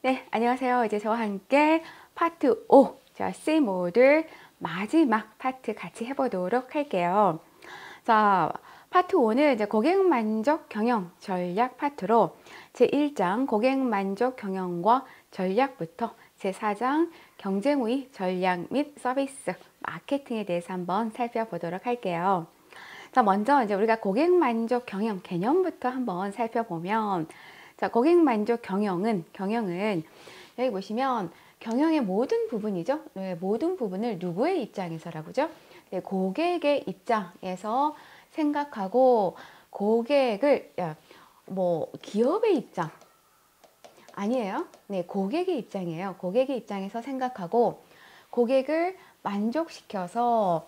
네, 안녕하세요. 이제 저와 함께 파트 5, 자, C 모듈 마지막 파트 같이 해보도록 할게요. 자, 파트 5는 이제 고객 만족 경영 전략 파트로 제1장 고객 만족 경영과 전략부터 제4장 경쟁 우위 전략 및 서비스 마케팅에 대해서 한번 살펴보도록 할게요. 자, 먼저 이제 우리가 고객 만족 경영 개념부터 한번 살펴보면, 자, 고객 만족 경영은 여기 보시면 경영의 모든 부분이죠. 네, 모든 부분을 누구의 입장에서라고죠? 네, 고객의 입장에서 생각하고 고객을 뭐 기업의 입장 아니에요. 네, 고객의 입장이에요. 고객의 입장에서 생각하고 고객을 만족시켜서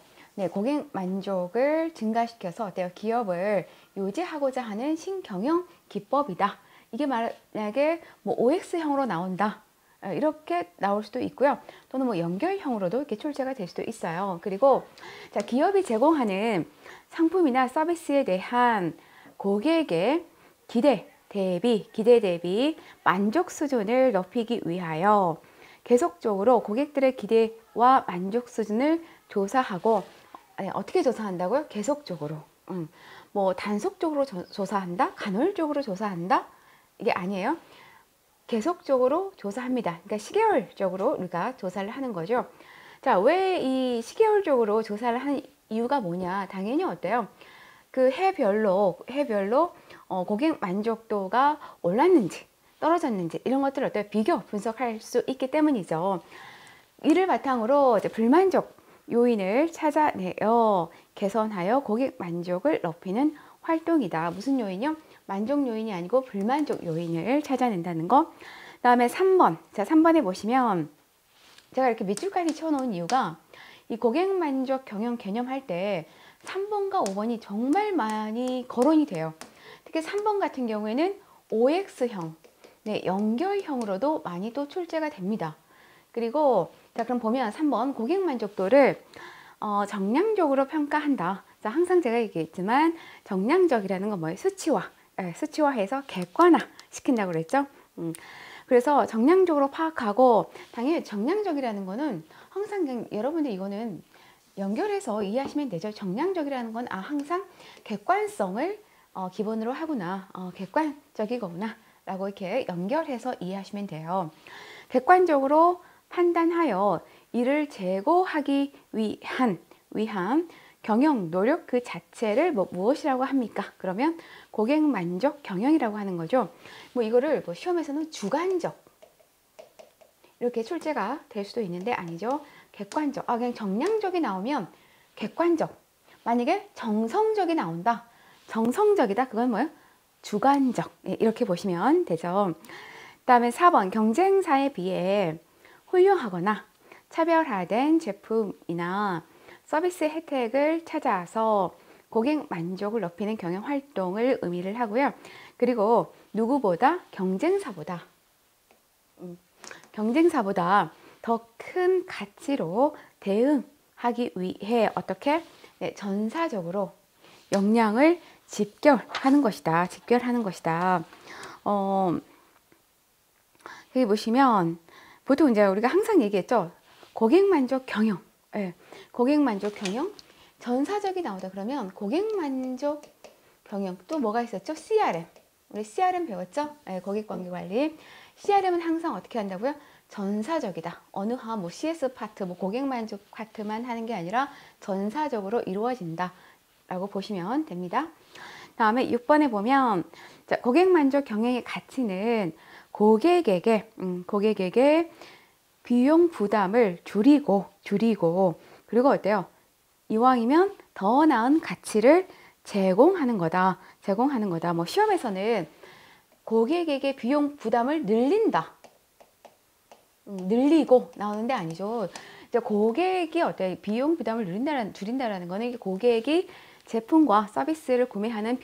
고객 만족을 증가시켜서 어때요? 기업을 유지하고자 하는 신경영 기법이다. 이게 만약에 뭐 OX형으로 나온다. 이렇게 나올 수도 있고요. 또는 뭐 연결형으로도 이렇게 출제가 될 수도 있어요. 그리고 자, 기업이 제공하는 상품이나 서비스에 대한 고객의 기대 대비 만족 수준을 높이기 위하여 계속적으로 고객들의 기대와 만족 수준을 조사하고, 어떻게 조사한다고요? 계속적으로. 뭐 단속적으로 조사한다? 간헐적으로 조사한다? 이게 아니에요. 계속적으로 조사합니다. 그러니까 시계열적으로 우리가 조사를 하는 거죠. 자, 왜 이 시계열적으로 조사를 하는 이유가 뭐냐? 당연히 어때요? 그 해별로 고객 만족도가 올랐는지 떨어졌는지 이런 것들을 어때요? 비교 분석할 수 있기 때문이죠. 이를 바탕으로 이제 불만족 요인을 찾아내어 개선하여 고객 만족을 높이는 활동이다. 무슨 요인이요? 만족 요인이 아니고 불만족 요인을 찾아낸다는 거. 그 다음에 3번. 자, 3번에 보시면 제가 이렇게 밑줄까지 쳐놓은 이유가 이 고객 만족 경영 개념 할 때 3번과 5번이 정말 많이 거론이 돼요. 특히 3번 같은 경우에는 OX형, 연결형으로도 많이 또 출제가 됩니다. 그리고 자, 그럼 보면 3번 고객 만족도를 정량적으로 평가한다. 자, 항상 제가 얘기했지만 정량적이라는 건 뭐예요? 수치화해서 객관화 시킨다고 그랬죠. 그래서 정량적으로 파악하고, 당연히 정량적이라는 거는 항상 그냥 여러분들 이거는 연결해서 이해하시면 되죠. 정량적이라는 건 항상 객관성을 기본으로 하구나, 객관적이구나 라고 이렇게 연결해서 이해하시면 돼요. 객관적으로 판단하여 이를 제고하기 위한 경영 노력 그 자체를 무엇이라고 합니까? 그러면 고객 만족 경영이라고 하는 거죠. 뭐 이거를 시험에서는 주관적 이렇게 출제가 될 수도 있는데 아니죠. 객관적. 그냥 정량적이 나오면 객관적. 만약에 정성적이 나온다. 정성적이다. 그건 뭐예요? 주관적. 이렇게 보시면 되죠. 그다음에 4번 경쟁사에 비해 훌륭하거나 차별화된 제품이나 서비스 혜택을 찾아서 고객 만족을 높이는 경영 활동을 의미를 하고요. 그리고 누구보다 경쟁사보다 더 큰 가치로 대응하기 위해 어떻게 전사적으로 역량을 집결하는 것이다. 여기 보시면 보통 이제 우리가 항상 얘기했죠. 고객 만족 경영. 고객 만족 경영. 전사적이 나오다 그러면 고객 만족 경영. 또 뭐가 있었죠? CRM. 우리 CRM 배웠죠? 고객 관계 관리. CRM은 항상 어떻게 한다고요? 전사적이다. 어느 뭐 CS 파트, 뭐 고객 만족 파트만 하는 게 아니라 전사적으로 이루어진다. 라고 보시면 됩니다. 다음에 6번에 보면 자, 고객 만족 경영의 가치는 고객에게 비용 부담을 줄이고 그리고 어때요? 이왕이면 더 나은 가치를 제공하는 거다. 뭐 시험에서는 고객에게 비용 부담을 늘리고 나오는데 아니죠. 이제 고객이 어때요? 비용 부담을 줄인다라는 거는 고객이 제품과 서비스를 구매하는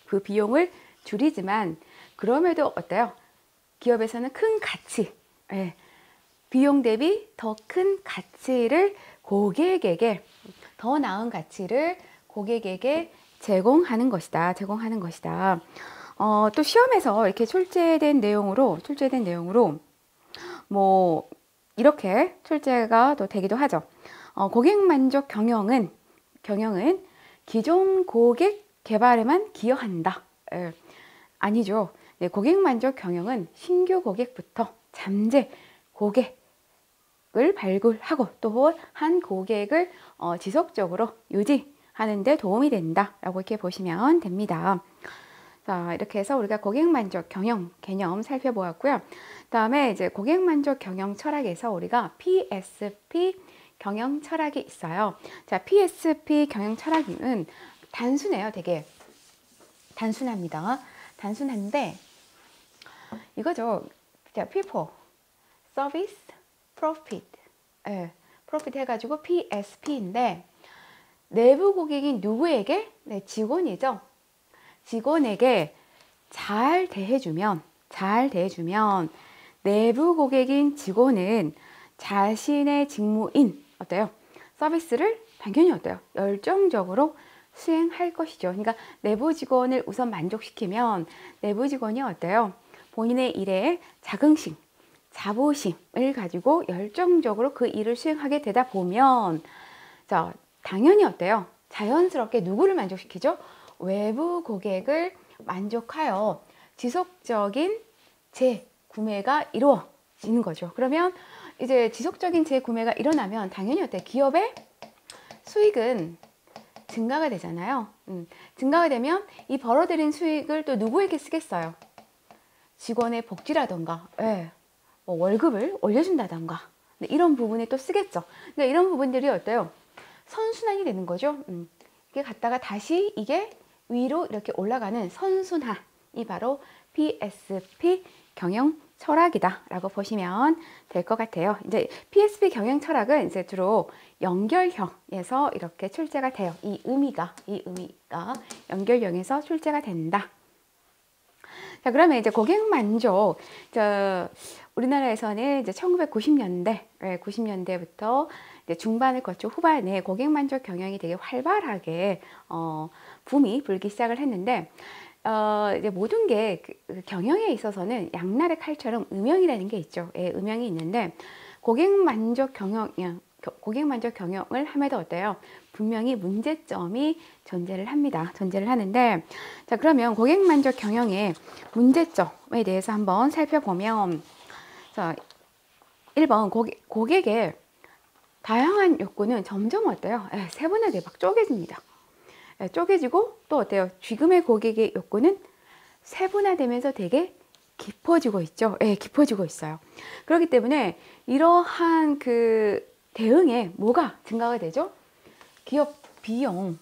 그 비용을 줄이지만, 그럼에도 어때요? 기업에서는 큰 가치, 비용 대비 더 큰 가치를 고객에게, 더 나은 가치를 고객에게 제공하는 것이다. 또 시험에서 이렇게 출제된 내용으로 뭐 이렇게 출제가 또 되기도 하죠. 고객 만족 경영은 기존 고객 개발에만 기여한다. 아니죠. 네, 고객 만족 경영은 신규 고객부터 잠재 고객을 발굴하고 또 한 고객을 지속적으로 유지하는 데 도움이 된다라고 이렇게 보시면 됩니다. 자, 이렇게 해서 우리가 고객 만족 경영 개념 살펴보았고요. 다음에 이제 고객 만족 경영 철학에서 우리가 PSP 경영 철학이 있어요. 자, PSP 경영 철학은 단순해요. 되게 단순합니다. 단순한데 이거죠. 자, people, service, profit. profit 해가지고 PSP인데 내부 고객인 누구에게? 네, 직원이죠. 직원에게 잘 대해주면 내부 고객인 직원은 자신의 직무인 어때요? 서비스를 당연히 어때요? 열정적으로 수행할 것이죠. 그러니까 내부 직원을 우선 만족시키면 내부 직원이 어때요? 본인의 일에 자긍심, 자부심을 가지고 열정적으로 그 일을 수행하게 되다 보면 자, 당연히 어때요? 자연스럽게 누구를 만족시키죠? 외부 고객을 만족하여 지속적인 재구매가 이루어지는 거죠. 그러면 이제 지속적인 재구매가 일어나면 당연히 어때요? 기업의 수익은 증가가 되잖아요. 증가가 되면 이 벌어들인 수익을 또 누구에게 쓰겠어요? 직원의 복지라던가, 뭐 월급을 올려준다던가, 이런 부분에 또 쓰겠죠. 그러니까 이런 부분들이 어때요? 선순환이 되는 거죠. 이게 갔다가 다시 이게 위로 이렇게 올라가는 선순환이 바로 PSP 경영 철학이다라고 보시면 될 것 같아요. 이제 PSP 경영 철학은 이제 주로 연결형에서 이렇게 출제가 돼요. 이 의미가 연결형에서 출제가 된다. 자, 그러면 이제 고객 만족. 우리나라에서는 이제 1990년대부터 이제 중반을 거쳐 후반에 고객 만족 경영이 되게 활발하게 붐이 불기 시작을 했는데 이제 모든 게 그 경영에 있어서는 양날의 칼처럼 음영이라는 게 있죠. 음영이 있는데 고객 만족 경영을 함에도 어때요? 분명히 문제점이 존재를 합니다. 존재를 하는데 자, 그러면 고객 만족 경영의 문제점에 대해서 한번 살펴보면 자, 1번 고객의 다양한 욕구는 점점 어때요? 세분화돼 막 쪼개집니다. 쪼개지고 또 어때요? 지금의 고객의 욕구는 세분화되면서 되게 깊어지고 있죠. 깊어지고 있어요. 그렇기 때문에 이러한 그 대응에 뭐가 증가가 되죠? 기업 비용.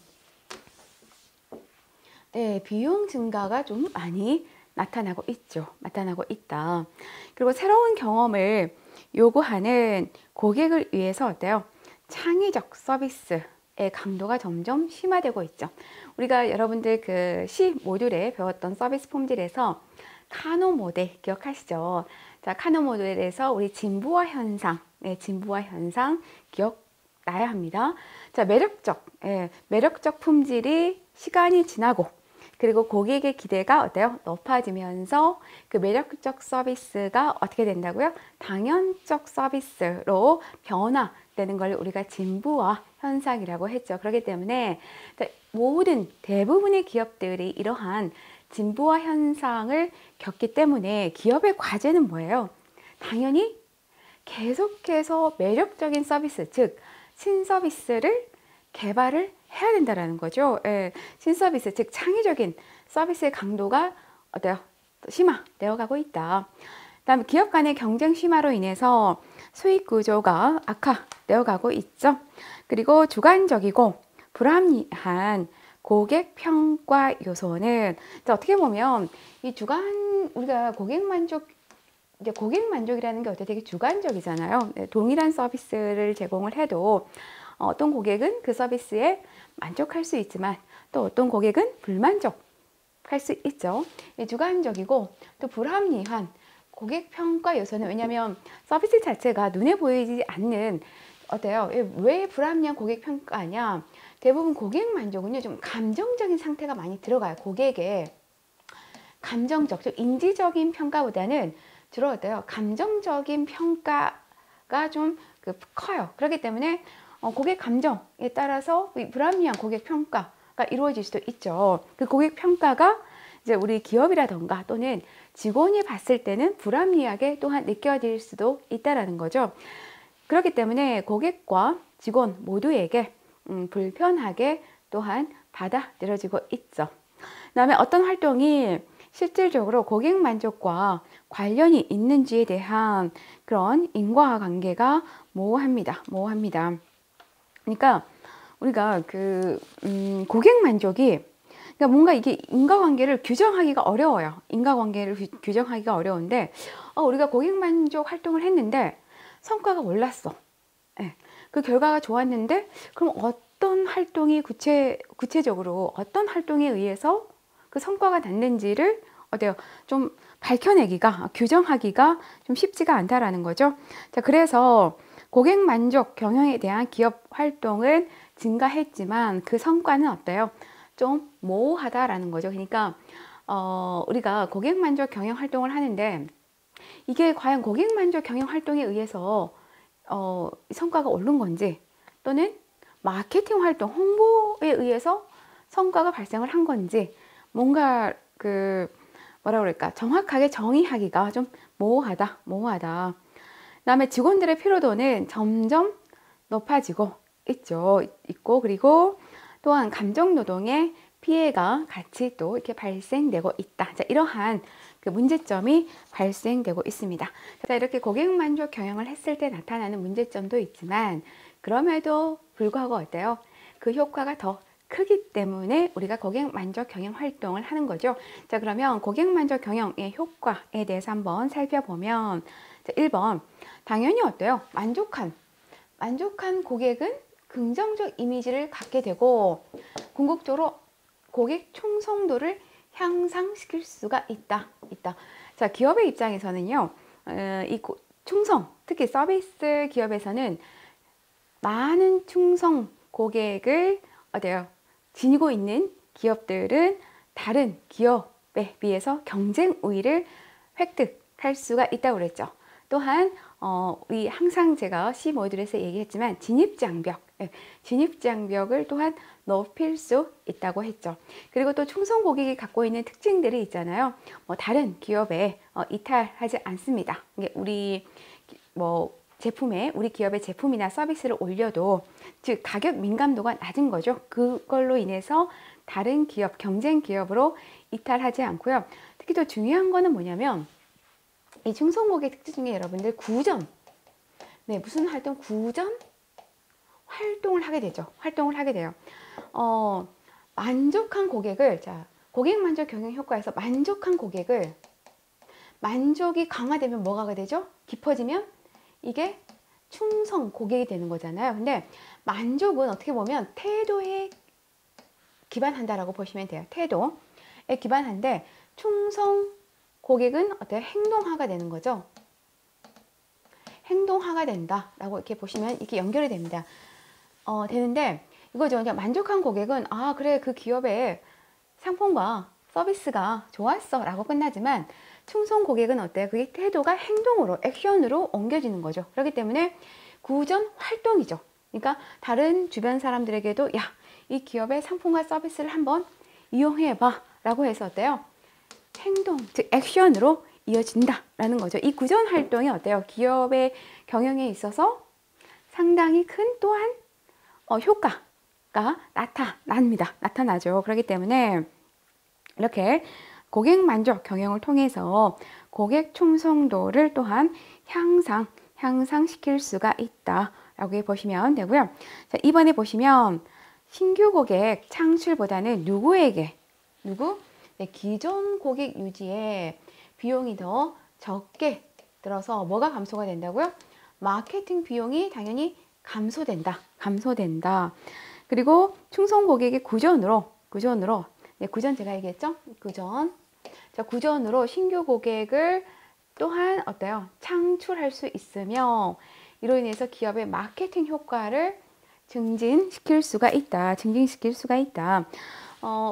비용 증가가 좀 많이 나타나고 있죠. 나타나고 있다. 그리고 새로운 경험을 요구하는 고객을 위해서 어때요? 창의적 서비스의 강도가 점점 심화되고 있죠. 우리가 여러분들 그 C 모듈에 배웠던 서비스 폼들에서 카노 모델 기억하시죠? 자, 카노 모델에서 우리 진부화 현상, 진부화 현상 기억나야 합니다. 자, 매력적 품질이 시간이 지나고 그리고 고객의 기대가 어때요? 높아지면서 그 매력적 서비스가 어떻게 된다고요? 당연적 서비스로 변화되는 걸 우리가 진부화 현상이라고 했죠. 그렇기 때문에 대부분의 기업들이 이러한 진부화 현상을 겪기 때문에 기업의 과제는 뭐예요? 당연히 계속해서 매력적인 서비스, 즉 신서비스를 개발을 해야 된다라는 거죠. 신서비스, 즉 창의적인 서비스의 강도가 어때요? 심화되어 가고 있다. 다음 기업 간의 경쟁 심화로 인해서 수익 구조가 악화되어 가고 있죠. 그리고 주관적이고 불합리한 고객 평가 요소는 어떻게 보면 이 우리가 고객 만족이라는 게 어떻게 되게 주관적이잖아요. 동일한 서비스를 제공을 해도 어떤 고객은 그 서비스에 만족할 수 있지만 또 어떤 고객은 불만족할 수 있죠. 주관적이고 또 불합리한 고객 평가 요소는 왜냐하면 서비스 자체가 눈에 보이지 않는 어때요? 왜 불합리한 고객 평가냐? 대부분 고객 만족은요 좀 감정적인 상태가 많이 들어가요. 고객의 감정적, 인지적인 평가보다는 주로 어때요? 감정적인 평가가 좀 커요. 그렇기 때문에 고객 감정에 따라서 불합리한 고객 평가가 이루어질 수도 있죠. 그 고객 평가가 이제 우리 기업이라던가 또는 직원이 봤을 때는 불합리하게 또한 느껴질 수도 있다라는 거죠. 그렇기 때문에 고객과 직원 모두에게 불편하게 또한 받아들여지고 있죠. 그다음에 어떤 활동이 실질적으로 고객 만족과 관련이 있는지에 대한 그런 인과관계가 모호합니다. 그러니까 우리가 고객 만족이 그러니까 뭔가 이게 인과관계를 규정하기가 어려워요. 인과관계를 규정하기가 어려운데 우리가 고객 만족 활동을 했는데 성과가 올랐어. 네. 그 결과가 좋았는데 그럼 어떤 활동이 구체적으로 어떤 활동에 의해서 그 성과가 났는지를 어때요? 좀 밝혀내기가 규정하기가 좀 쉽지가 않다라는 거죠. 자, 그래서 고객 만족 경영에 대한 기업 활동은 증가했지만 그 성과는 어때요? 좀 모호하다라는 거죠. 그러니까 우리가 고객 만족 경영 활동을 하는데 이게 과연 고객 만족 경영 활동에 의해서 성과가 오른 건지 또는 마케팅 활동, 홍보에 의해서 성과가 발생을 한 건지 뭔가 뭐라 그럴까 정확하게 정의하기가 좀 모호하다. 그다음에 직원들의 피로도는 점점 높아지고 있고 그리고 또한 감정 노동의 피해가 같이 또 이렇게 발생되고 있다. 자, 이러한 문제점이 발생되고 있습니다. 자, 이렇게 고객 만족 경영을 했을 때 나타나는 문제점도 있지만 그럼에도 불구하고 어때요? 그 효과가 더 크기 때문에 우리가 고객 만족 경영 활동을 하는 거죠. 자, 그러면 고객 만족 경영의 효과에 대해서 한번 살펴보면 자, 1번 당연히 어때요? 만족한 고객은 긍정적 이미지를 갖게 되고 궁극적으로 고객 충성도를 향상시킬 수가 있다. 자, 기업의 입장에서는요, 충성, 특히 서비스 기업에서는 많은 충성 고객을 지니고 있는 기업들은 다른 기업에 비해서 경쟁 우위를 획득할 수가 있다고 그랬죠. 또한 우리 항상 제가 C 모듈에서 얘기했지만 진입장벽을 또한 높일 수 있다고 했죠. 그리고 또 충성 고객이 갖고 있는 특징들이 있잖아요. 다른 기업에 이탈하지 않습니다. 우리 우리 기업의 제품이나 서비스를 올려도 즉 가격 민감도가 낮은 거죠. 그걸로 인해서 다른 기업, 경쟁 기업으로 이탈하지 않고요. 특히 또 중요한 거는 뭐냐면 이 충성 고객 특징 중에 여러분들 구전, 무슨 활동? 구전 활동을 하게 돼요. 만족한 고객을, 자, 고객 만족 경영 효과에서 만족한 고객을, 만족이 강화되면 뭐가 되죠? 깊어지면 이게 충성 고객이 되는 거잖아요. 근데 만족은 어떻게 보면 태도에 기반한다라고 보시면 돼요. 태도에 기반한데 충성 고객은 어때요? 행동화가 되는 거죠. 행동화가 된다라고 이렇게 보시면 이렇게 연결이 됩니다. 되는데 이거죠. 그냥 만족한 고객은 그래 그 기업의 상품과 서비스가 좋았어 라고 끝나지만 충성 고객은 어때요? 그게 태도가 행동으로, 액션으로 옮겨지는 거죠. 그렇기 때문에 구전 활동이죠. 그러니까 다른 주변 사람들에게도 야, 이 기업의 상품과 서비스를 한번 이용해봐 라고 해서 어때요? 행동, 즉 액션으로 이어진다라는 거죠. 이 구전 활동이 어때요? 기업의 경영에 있어서 상당히 큰 또한 효과가 나타나죠. 그렇기 때문에 이렇게 고객 만족 경영을 통해서 고객 충성도를 또한 향상시킬 수가 있다라고 보시면 되고요. 자, 이번에 보시면 신규 고객 창출보다는 누구? 기존 고객 유지에 비용이 더 적게 들어서 뭐가 감소가 된다고요? 마케팅 비용이 당연히 감소된다. 그리고 충성 고객의 구전으로 구전 제가 얘기했죠? 구전으로 신규 고객을 또한 어때요? 창출할 수 있으며 이로 인해서 기업의 마케팅 효과를 증진시킬 수가 있다.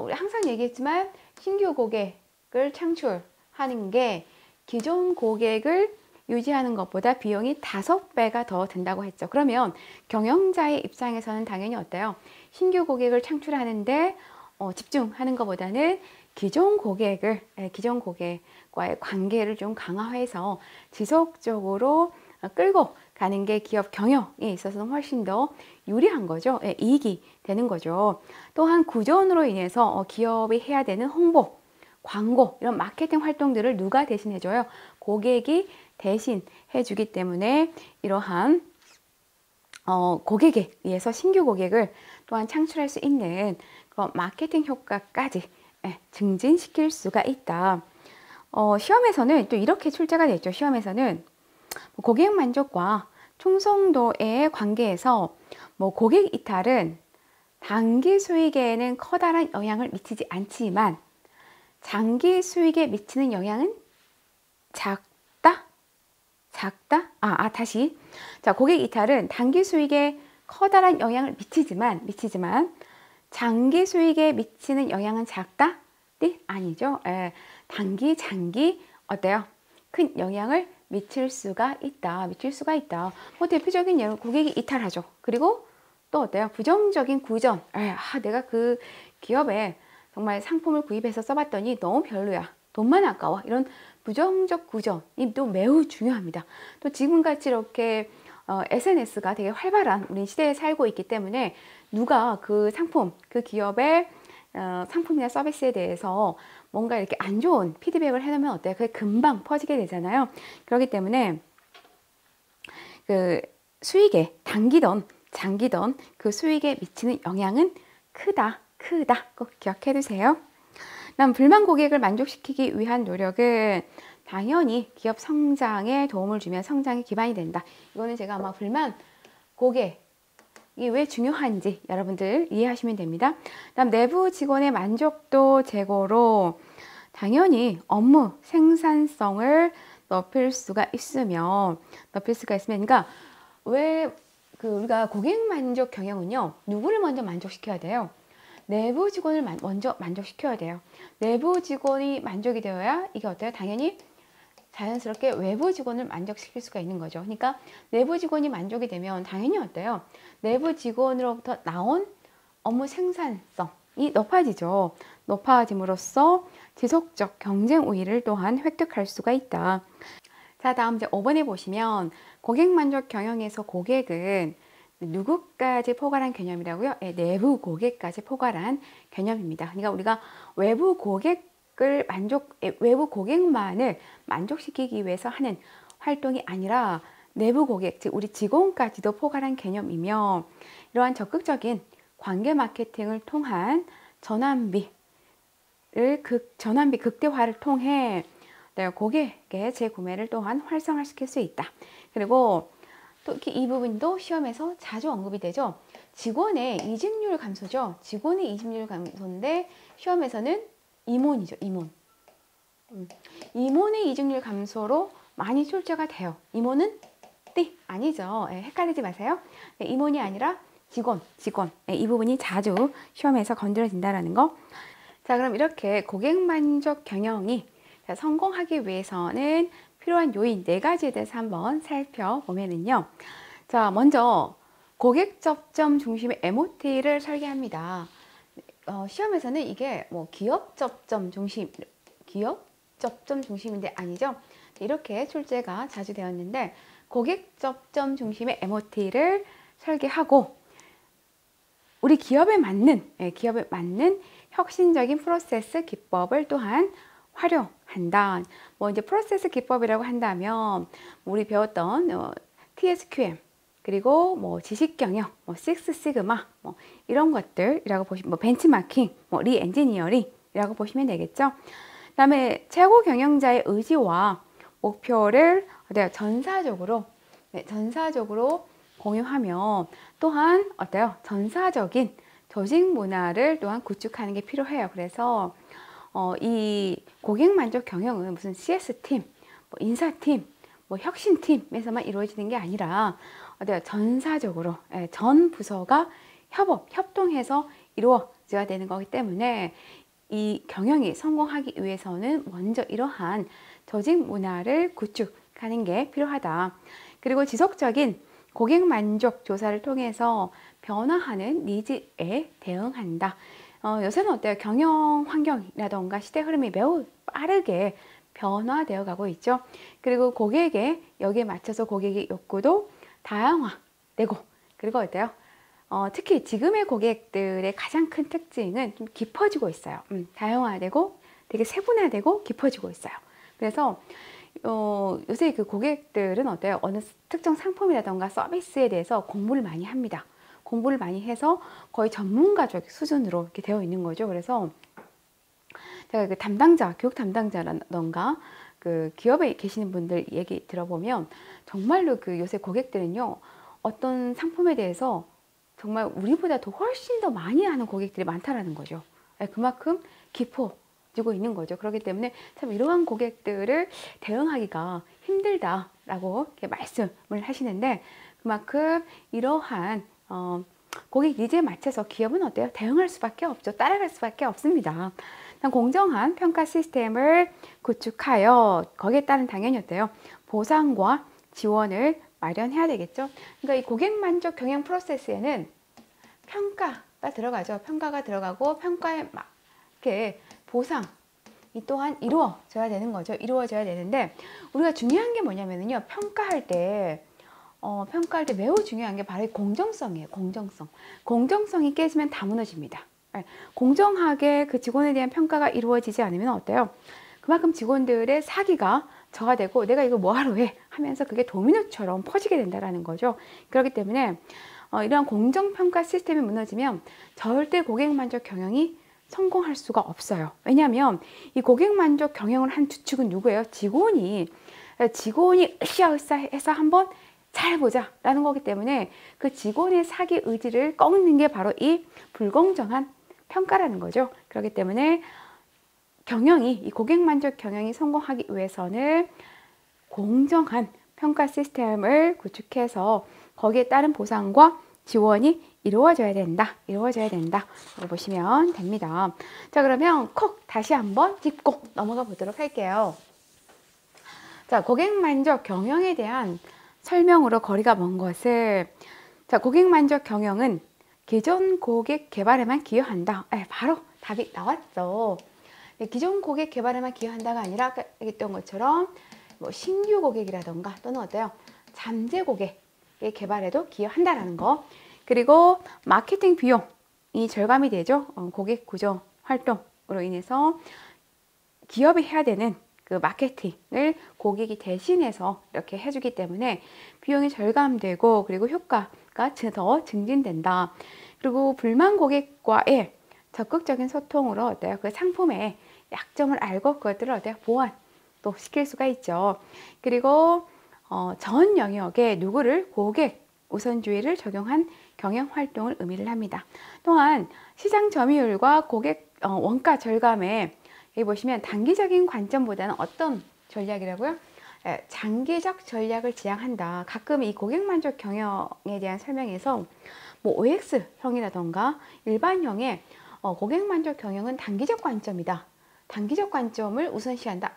우리 항상 얘기했지만 신규 고객을 창출하는 게 기존 고객을 유지하는 것보다 비용이 5배가 더 든다고 했죠. 그러면 경영자의 입장에서는 당연히 어때요? 신규 고객을 창출하는데 집중하는 것보다는 기존 고객과의 관계를 좀 강화해서 지속적으로 끌고 가는 게 기업 경영에 있어서는 훨씬 더 유리한 거죠. 이익이 되는 거죠. 또한 구조론으로 인해서 기업이 해야 되는 홍보, 광고, 이런 마케팅 활동들을 누가 대신해줘요? 고객이 대신 해주기 때문에 이러한 고객에 의해서 신규 고객을 또한 창출할 수 있는 그런 마케팅 효과까지 증진시킬 수가 있다. 시험에서는 또 이렇게 출제가 됐죠. 시험에서는 고객 만족과 충성도의 관계에서 고객 이탈은 단기 수익에는 커다란 영향을 미치지 않지만 장기 수익에 미치는 영향은 작다? 다시. 자, 고객 이탈은 단기 수익에 커다란 영향을 미치지만 장기 수익에 미치는 영향은 작다? 네? 아니죠. 장기 어때요? 큰 영향을 미칠 수가 있다. 대표적인 예로 고객이 이탈하죠. 그리고 또 어때요? 부정적인 구전. 내가 그 기업에 정말 상품을 구입해서 써봤더니 너무 별로야. 돈만 아까워. 이런 부정적 구전이 또 매우 중요합니다. 또 지금같이 이렇게 SNS가 되게 활발한 우리 시대에 살고 있기 때문에 누가 그 상품, 그 기업의 상품이나 서비스에 대해서 뭔가 이렇게 안 좋은 피드백을 해놓으면 어때요? 그게 금방 퍼지게 되잖아요. 그렇기 때문에 그 수익에 단기든 장기든 그 수익에 미치는 영향은 크다. 꼭 기억해 두세요. 다음, 불만 고객을 만족시키기 위한 노력은 당연히 기업 성장에 도움을 주면 성장의 기반이 된다. 이거는 제가 아마 불만 고객이 왜 중요한지 여러분들 이해하시면 됩니다. 다음, 내부 직원의 만족도 제고로 당연히 업무 생산성을 높일 수가 있으면 그러니까 왜 우리가 고객 만족 경영은요, 누구를 먼저 만족시켜야 돼요? 내부 직원을 먼저 만족시켜야 돼요. 내부 직원이 만족이 되어야 이게 어때요? 당연히 자연스럽게 외부 직원을 만족시킬 수가 있는 거죠. 그러니까 내부 직원이 만족이 되면 당연히 어때요? 내부 직원으로부터 나온 업무 생산성이 높아지죠. 높아짐으로써 지속적 경쟁 우위를 또한 획득할 수가 있다. 자, 다음 이제 5번에 보시면 고객 만족 경영에서 고객은 누구까지 포괄한 개념이라고요? 내부 고객까지 포괄한 개념입니다. 그러니까 우리가 외부 고객만을 만족시키기 위해서 하는 활동이 아니라 내부 고객, 즉 우리 직원까지도 포괄한 개념이며, 이러한 적극적인 관계 마케팅을 통한 전환비 극대화를 통해 고객의 재구매를 또한 활성화시킬 수 있다. 그리고 또 이 부분도 시험에서 자주 언급이 되죠. 직원의 이직률 감소죠. 직원의 이직률 감소인데 시험에서는 임원이죠. 임원의 이직률 감소로 많이 출제가 돼요. 임원은 아니죠. 헷갈리지 마세요. 임원이 아니라 직원. 이 부분이 자주 시험에서 건드려진다는 거. 자, 그럼 이렇게 고객 만족 경영이 성공하기 위해서는 필요한 요인 4가지에 대해서 한번 살펴보면은요. 자, 먼저 고객 접점 중심의 MOT를 설계합니다. 시험에서는 이게 기업 접점 중심인데 아니죠. 이렇게 출제가 자주 되었는데, 고객 접점 중심의 MOT를 설계하고 우리 기업에 맞는 혁신적인 프로세스 기법을 또한 활용한다. 이제 프로세스 기법이라고 한다면 우리 배웠던 TSQM, 그리고 지식 경영, 식스 시그마 이런 것들이라고 보시면 벤치마킹, 리엔지니어링이라고 보시면 되겠죠. 그다음에 최고 경영자의 의지와 목표를 전사적으로 공유하며 또한 어때요? 전사적인 조직 문화를 또한 구축하는 게 필요해요. 그래서 이 고객 만족 경영은 무슨 CS팀, 인사팀, 혁신팀에서만 이루어지는 게 아니라 전사적으로 전 부서가 협동해서 이루어져야 되는 거기 때문에 이 경영이 성공하기 위해서는 먼저 이러한 조직 문화를 구축하는 게 필요하다. 그리고 지속적인 고객 만족 조사를 통해서 변화하는 니즈에 대응한다. 요새는 어때요? 경영 환경이라던가 시대 흐름이 매우 빠르게 변화되어 가고 있죠. 그리고 고객의 여기에 맞춰서 고객의 욕구도 다양화되고, 그리고 어때요? 특히 지금의 고객들의 가장 큰 특징은 좀 깊어지고 있어요. 다양화되고 되게 세분화되고 깊어지고 있어요. 그래서 요새 그 고객들은 어때요? 어느 특정 상품이라던가 서비스에 대해서 공부를 많이 합니다. 공부를 많이 해서 거의 전문가적 수준으로 이렇게 되어 있는 거죠. 그래서 제가 그 담당자, 교육 담당자라던가 그 기업에 계시는 분들 얘기 들어보면 정말로 그 요새 고객들은요, 어떤 상품에 대해서 정말 우리보다 더 훨씬 더 많이 아는 고객들이 많다라는 거죠. 그만큼 깊어지고 있는 거죠. 그렇기 때문에 참 이러한 고객들을 대응하기가 힘들다라고 이렇게 말씀을 하시는데, 그만큼 이러한 고객 니즈에 맞춰서 기업은 어때요? 대응할 수밖에 없죠. 따라갈 수밖에 없습니다. 공정한 평가 시스템을 구축하여 거기에 따른 당연히 어때요? 보상과 지원을 마련해야 되겠죠. 그러니까 이 고객 만족 경영 프로세스에는 평가가 들어가죠. 평가가 들어가고 평가에 맞게 보상 이 또한 이루어져야 되는 거죠. 이루어져야 되는데, 우리가 중요한 게 뭐냐면요, 평가할 때 매우 중요한 게 바로 공정성이에요. 공정성이 깨지면 다 무너집니다. 공정하게 그 직원에 대한 평가가 이루어지지 않으면 어때요? 그만큼 직원들의 사기가 저하되고 내가 이거 뭐하러 해? 하면서 그게 도미노처럼 퍼지게 된다는 거죠. 그렇기 때문에 이러한 공정평가 시스템이 무너지면 절대 고객만족 경영이 성공할 수가 없어요. 왜냐하면 이 고객만족 경영을 한 주축은 누구예요? 직원이 으쌰으쌰 해서 한번 잘해보자 라는 거기 때문에 그 직원의 사기 의지를 꺾는 게 바로 이 불공정한 평가라는 거죠. 그렇기 때문에 이 고객만족 경영이 성공하기 위해서는 공정한 평가 시스템을 구축해서 거기에 따른 보상과 지원이 이루어져야 된다. 라고 보시면 됩니다. 자, 그러면 콕 다시 한번 짚고 넘어가 보도록 할게요. 자, 고객만족 경영에 대한 설명으로 거리가 먼 것을, 자, 고객만족 경영은 기존 고객 개발에만 기여한다. 바로 답이 나왔죠. 기존 고객 개발에만 기여한다가 아니라 아까 얘기했던 것처럼 뭐 신규 고객이라던가 또는 어때요? 잠재 고객의 개발에도 기여한다라는 거. 그리고 마케팅 비용이 절감이 되죠. 고객 구조 활동으로 인해서 기업이 해야 되는 그 마케팅을 고객이 대신해서 이렇게 해주기 때문에 비용이 절감되고, 그리고 효과가 더 증진된다. 그리고 불만 고객과의 적극적인 소통으로 어때요? 그 상품의 약점을 알고 그것들을 어때요? 보완도 시킬 수가 있죠. 그리고 전 영역에 누구를 고객 우선주의를 적용한 경영 활동을 의미를 합니다. 또한 시장 점유율과 고객 원가 절감에 여기 보시면 단기적인 관점보다는 어떤 전략이라고요? 장기적 전략을 지향한다. 가끔 이 고객 만족 경영에 대한 설명에서 뭐 OX형이라던가 일반형의 고객 만족 경영은 단기적 관점이다. 단기적 관점을 우선시한다.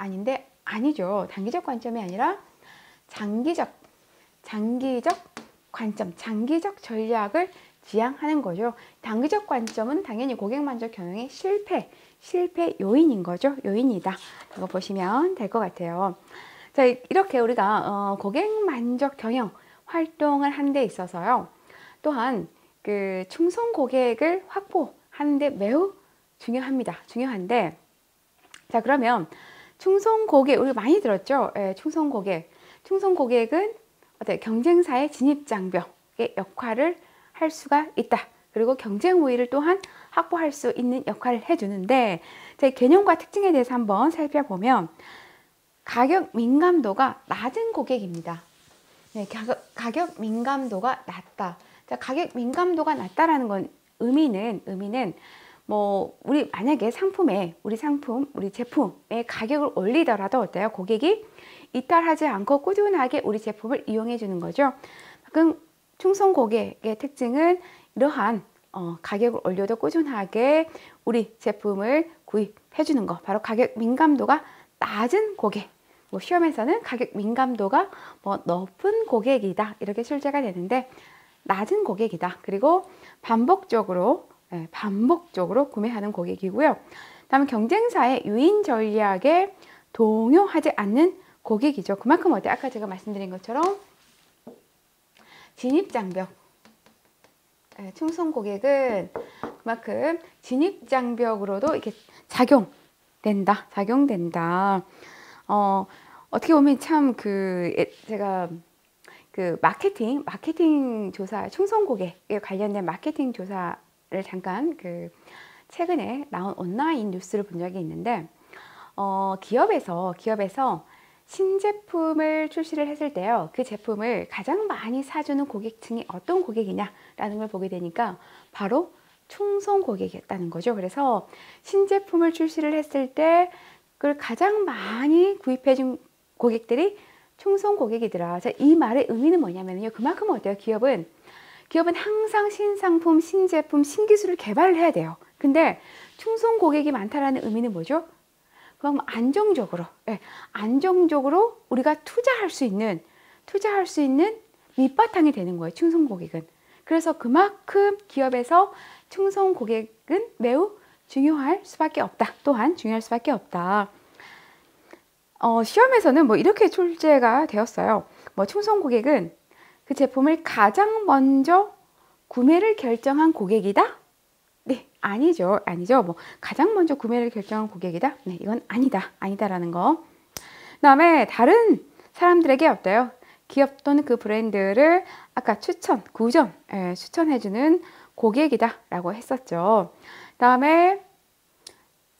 아니죠. 단기적 관점이 아니라 장기적 관점, 장기적 전략을 지향하는 거죠. 단기적 관점은 당연히 고객 만족 경영의 실패 요인인 거죠. 요인이다. 이거 보시면 될 것 같아요. 자, 이렇게 우리가 고객 만족 경영 활동을 하는 데 있어서요. 또한 그 충성 고객을 확보하는 데 매우 중요한데, 자, 그러면 충성 고객 우리 많이 들었죠? 충성 고객은 어때? 경쟁사의 진입 장벽의 역할을 할 수가 있다. 그리고 경쟁 우위를 또한 확보할 수 있는 역할을 해주는데, 제 개념과 특징에 대해서 한번 살펴보면 가격 민감도가 낮은 고객입니다. 네, 가격 민감도가 낮다. 자, 가격 민감도가 낮다라는 건 의미는 뭐 우리 만약에 우리 제품의 가격을 올리더라도 어때요? 고객이 이탈하지 않고 꾸준하게 우리 제품을 이용해 주는 거죠. 그럼 충성 고객의 특징은 이러한 가격을 올려도 꾸준하게 우리 제품을 구입해 주는 거, 바로 가격 민감도가 낮은 고객, 뭐 시험에서는 가격 민감도가 뭐 높은 고객이다 이렇게 출제가 되는데, 낮은 고객이다, 그리고 반복적으로 구매하는 고객이고요. 다음 경쟁사의 유인 전략에 동요하지 않는 고객이죠. 그만큼 어때? 아까 제가 말씀드린 것처럼 진입장벽, 충성 고객은 그만큼 진입장벽으로도 이렇게 작용된다. 어떻게 보면 참 제가 마케팅 조사, 충성 고객에 관련된 마케팅 조사를 잠깐 최근에 나온 온라인 뉴스를 본 적이 있는데, 기업에서 신제품을 출시를 했을 때요, 그 제품을 가장 많이 사주는 고객층이 어떤 고객이냐라는 걸 보게 되니까 바로 충성 고객이었다는 거죠. 그래서 신제품을 출시를 했을 때 그걸 가장 많이 구입해준 고객들이 충성 고객이더라. 이 말의 의미는 뭐냐면요, 그만큼 어때요? 기업은 항상 신상품, 신제품, 신기술을 개발을 해야 돼요. 근데 충성 고객이 많다라는 의미는 뭐죠? 그럼 안정적으로 우리가 투자할 수 있는 밑바탕이 되는 거예요, 충성 고객은. 그래서 그만큼 기업에서 충성 고객은 매우 중요할 수밖에 없다. 또한 중요할 수밖에 없다. 시험에서는 뭐 이렇게 출제가 되었어요. 뭐 충성 고객은 그 제품을 가장 먼저 구매를 결정한 고객이다? 네, 아니죠. 뭐 가장 먼저 구매를 결정한 고객이다? 네, 이건 아니다라는 거. 그다음에 다른 사람들에게 어때요? 기업 또는 그 브랜드를 아까 추천해주는 고객이다라고 했었죠. 그다음에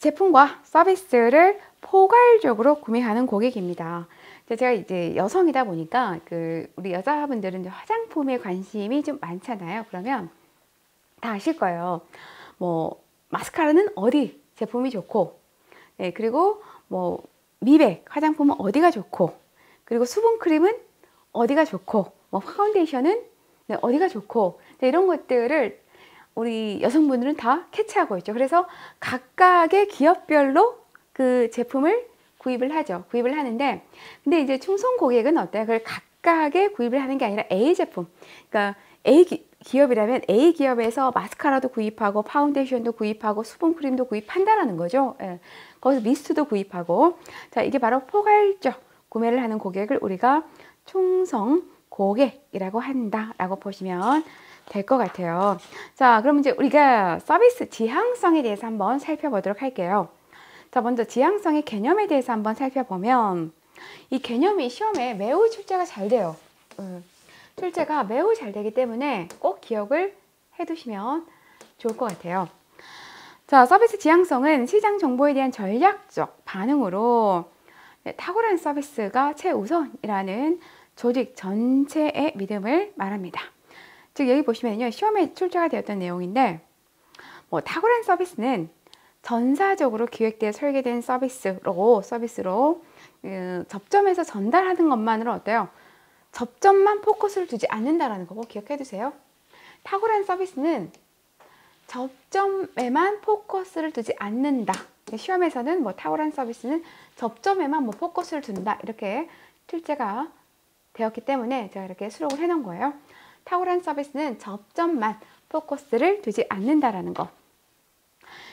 제품과 서비스를 포괄적으로 구매하는 고객입니다. 제가 이제 여성이다 보니까 우리 여자분들은 이제 화장품에 관심이 좀 많잖아요. 그러면 다 아실 거예요. 뭐 마스카라는 어디 제품이 좋고, 그리고 뭐 미백 화장품은 어디가 좋고, 그리고 수분크림은 어디가 좋고, 뭐 파운데이션은 어디가 좋고, 이런 것들을 우리 여성분들은 다 캐치하고 있죠. 그래서 각각의 기업별로 그 제품을 구입을 하는데, 근데 이제 충성 고객은 어때요? 그걸 각각의 구입을 하는 게 아니라 A 제품, 그러니까 기업이라면 A 기업에서 마스카라도 구입하고 파운데이션도 구입하고 수분크림도 구입한다라는 거죠. 거기서 미스트도 구입하고, 자, 이게 바로 포괄적 구매를 하는 고객을 우리가 충성 고객이라고 한다라고 보시면 될 것 같아요. 자, 그럼 이제 우리가 서비스 지향성에 대해서 한번 살펴보도록 할게요. 자, 먼저 지향성의 개념에 대해서 한번 살펴보면, 이 개념이 시험에 매우 출제가 잘 돼요. 출제가 매우 잘 되기 때문에 꼭 기억을 해두시면 좋을 것 같아요. 자, 서비스 지향성은 시장 정보에 대한 전략적 반응으로 탁월한 서비스가 최우선이라는 조직 전체의 믿음을 말합니다. 즉 여기 보시면요, 시험에 출제가 되었던 내용인데, 뭐 탁월한 서비스는 전사적으로 기획되어 설계된 서비스로 접점에서 전달하는 것만으로 어때요? 접점만 포커스를 두지 않는다라는 거 꼭 기억해 두세요. 탁월한 서비스는 접점에만 포커스를 두지 않는다. 시험에서는 뭐 탁월한 서비스는 접점에만 뭐 포커스를 둔다, 이렇게 출제가 되었기 때문에 제가 이렇게 수록을 해 놓은 거예요. 탁월한 서비스는 접점만 포커스를 두지 않는다라는 거.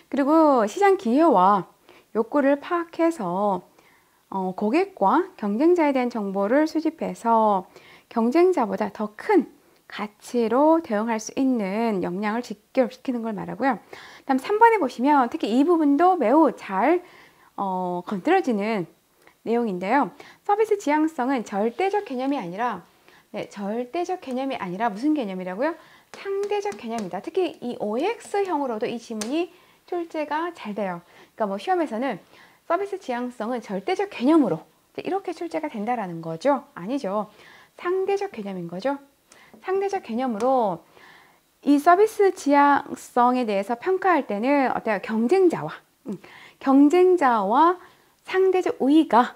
그리고 시장 기회와 욕구를 파악해서 고객과 경쟁자에 대한 정보를 수집해서 경쟁자보다 더 큰 가치로 대응할 수 있는 역량을 직결시키는 걸 말하고요. 다음 3번에 보시면 특히 이 부분도 매우 잘 건드려지는 내용인데요. 서비스 지향성은 절대적 개념이 아니라 무슨 개념이라고요? 상대적 개념이다. 특히 이 OX형으로도 이 지문이 출제가 잘 돼요. 그러니까 뭐 시험에서는 서비스 지향성은 절대적 개념으로 이렇게 출제가 된다라는 거죠? 아니죠. 상대적 개념인 거죠. 상대적 개념으로 이 서비스 지향성에 대해서 평가할 때는 어때요? 경쟁자와 상대적 우위가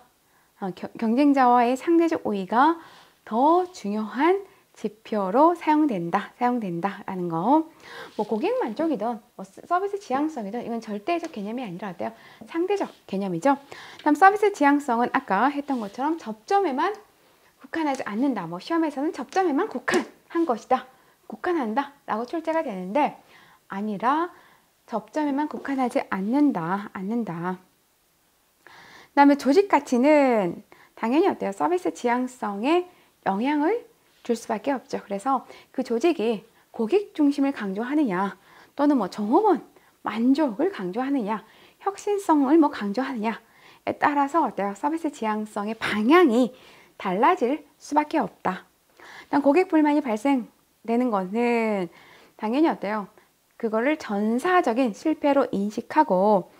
경쟁자와의 상대적 우위가 더 중요한 지표로 사용된다라는 거. 뭐 고객 만족이든 뭐 서비스 지향성이든 이건 절대적 개념이 아니라 어때요? 상대적 개념이죠. 다음 서비스 지향성은 아까 했던 것처럼 접점에만 국한하지 않는다. 뭐 시험에서는 접점에만 국한한 것이다. 국한한다 라고 출제가 되는데 아니라 접점에만 국한하지 않는다. 그다음에 조직 가치는 당연히 어때요? 서비스 지향성에 영향을 줄 수밖에 없죠. 그래서 그 조직이 고객 중심을 강조하느냐 또는 뭐 종업원 만족을 강조하느냐 혁신성을 뭐 강조하느냐에 따라서 어때요? 서비스 지향성의 방향이 달라질 수밖에 없다. 일단 고객 불만이 발생되는 것은 당연히 어때요? 그거를 전사적인 실패로 인식하고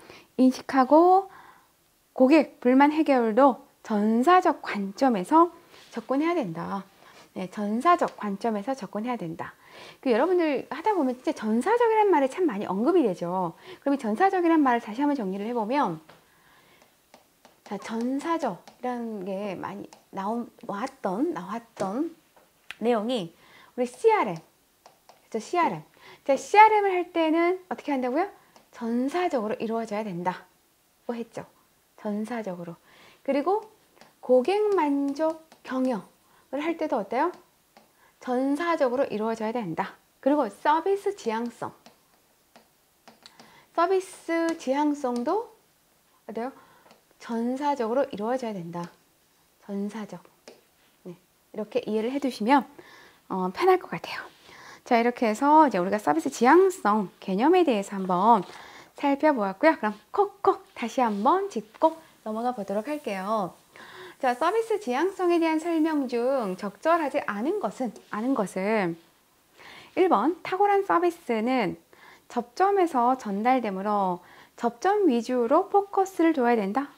고객 불만 해결도 전사적 관점에서 접근해야 된다. 네, 전사적 관점에서 접근해야 된다. 여러분들 하다 보면 진짜 전사적이라는 말이 참 많이 언급이 되죠. 그럼 이 전사적이라는 말을 다시 한번 정리를 해보면, 자, 전사적이라는 게 많이 나왔던 내용이 우리 CRM, 그렇죠? CRM. 자, CRM을 할 때는 어떻게 한다고요? 전사적으로 이루어져야 된다고 했죠. 전사적으로. 그리고 고객 만족 경영을 할 때도 어때요? 전사적으로 이루어져야 된다. 그리고 서비스 지향성도 어때요? 전사적으로 이루어져야 된다. 전사적. 네, 이렇게 이해를 해두시면 편할 것 같아요. 자, 이렇게 해서 이제 우리가 서비스 지향성 개념에 대해서 한번 살펴보았고요. 그럼 콕콕 다시 한번 짚고 넘어가 보도록 할게요. 자, 서비스 지향성에 대한 설명 중 적절하지 않은 것은 1번 탁월한 서비스는 접점에서 전달되므로 접점 위주로 포커스를 둬야 된다.